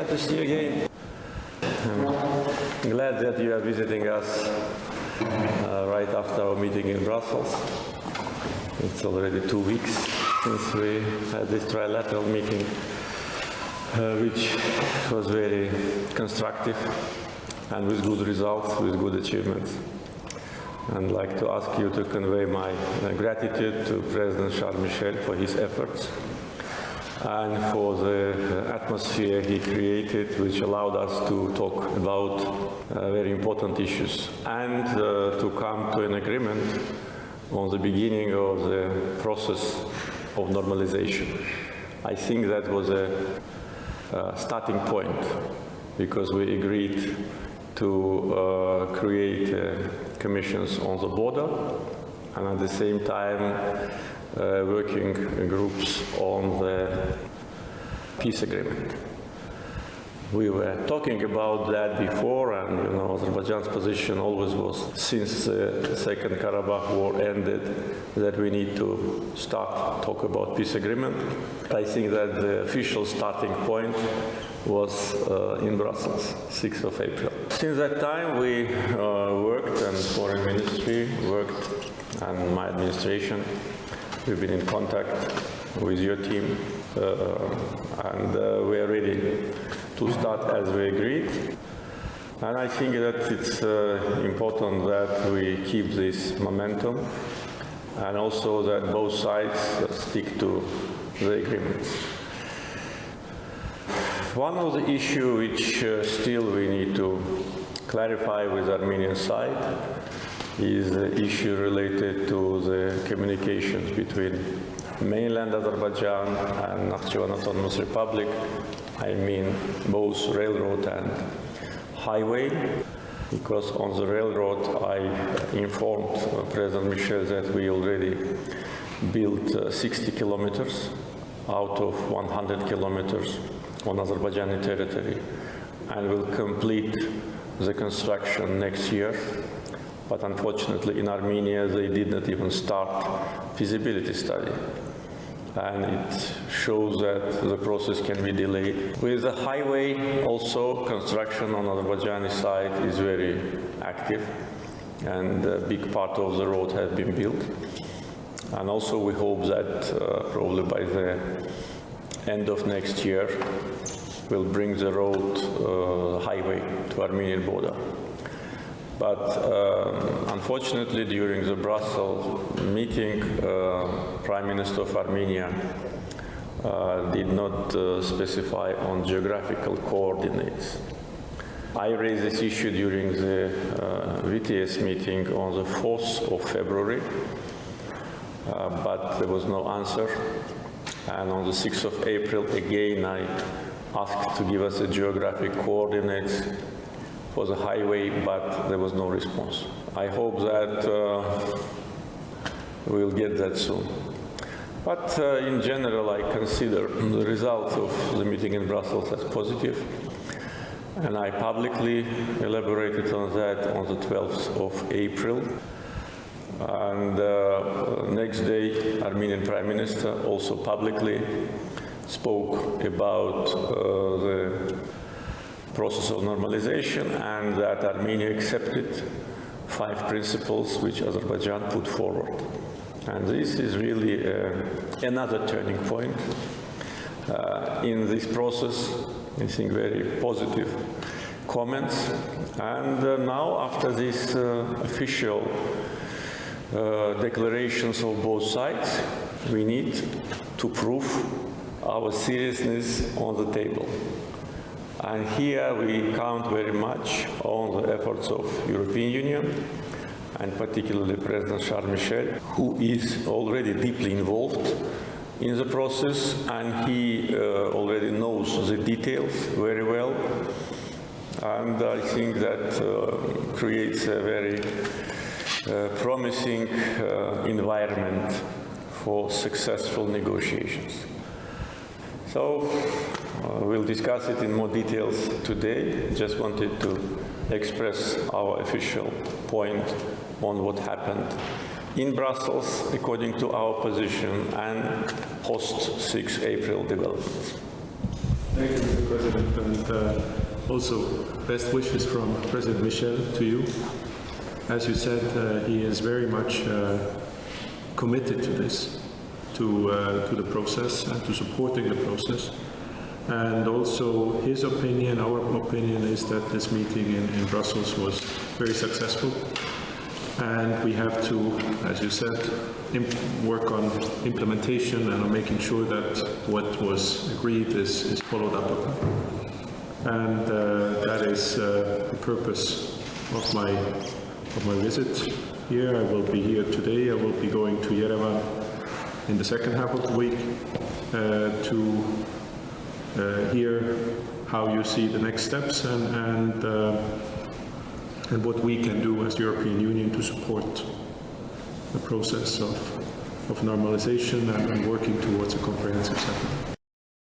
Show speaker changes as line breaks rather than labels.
glad to see you again. I'm glad that you are visiting us right after our meeting in Brussels. It's already 2 weeks since we had this trilateral meeting, which was very constructive and with good results, with good achievements. I'd like to ask you to convey my gratitude to President Charles Michel for his efforts and for the atmosphere he created, which allowed us to talk about very important issues and to come to an agreement on the beginning of the process of normalization. I think that was a starting point, because we agreed to create commissions on the border and at the same time working groups on the peace agreement. We were talking about that before, and Azerbaijan's position always was, since the Second Karabakh War ended, that we need to start talk about peace agreement. I think that the official starting point was in Brussels, 6th of April. Since that time, we worked, and Foreign Ministry worked, and my administration. We've been in contact with your team, and we are ready to start as we agreed. And I think that it's important that we keep this momentum, and also that both sides stick to the agreements. One of the issues which still we need to clarify with the Armenian side is the issue related to the communications between mainland Azerbaijan and Nakhchivan Autonomous Republic. I mean both railroad and highway, because on the railroad I informed President Michel that we already built 60 kilometers out of 100 kilometers on Azerbaijani territory, and will complete the construction next year. But unfortunately, in Armenia, they did not even start feasibility study. And it shows that the process can be delayed. With the highway, also, construction on Azerbaijani side is very active, and a big part of the road has been built. And also, we hope that probably by the end of next year, we'll bring the road highway to Armenian border. But unfortunately, during the Brussels meeting, Prime Minister of Armenia did not specify on geographical coordinates. I raised this issue during the VTS meeting on the 4th of February, but there was no answer. And on the 6th of April, again, I asked to give us the geographic coordinates for the highway, but there was no response. I hope that we'll get that soon. But in general, I consider the results of the meeting in Brussels as positive, and I publicly elaborated on that on the 12th of April. And next day, Armenian Prime Minister also publicly spoke about the process of normalization, and that Armenia accepted 5 principles which Azerbaijan put forward. And this is really another turning point in this process. I think very positive comments. And now, after these official declarations of both sides, we need to prove our seriousness on the table. And here we count very much on the efforts of European Union, and particularly President Charles Michel, who is already deeply involved in the process, and he already knows the details very well. And I think that creates a very promising environment for successful negotiations. So we'll discuss it in more details today. Just wanted to express our official point on what happened in Brussels according to our position and post 6 April developments.
Thank you, Mr. President, and also best wishes from President Michel to you. As you said, he is very much committed to this, to the process and to supporting the process. And also his opinion, our opinion is that this meeting in Brussels was very successful. And we have to, as you said, work on implementation and on making sure that what was agreed is followed up upon. And that is the purpose of my visit here. I will be here today. I will be going to Yerevan in the second half of the week to hear how you see the next steps and what we can do as the European Union to support the process of normalization and working towards a comprehensive settlement.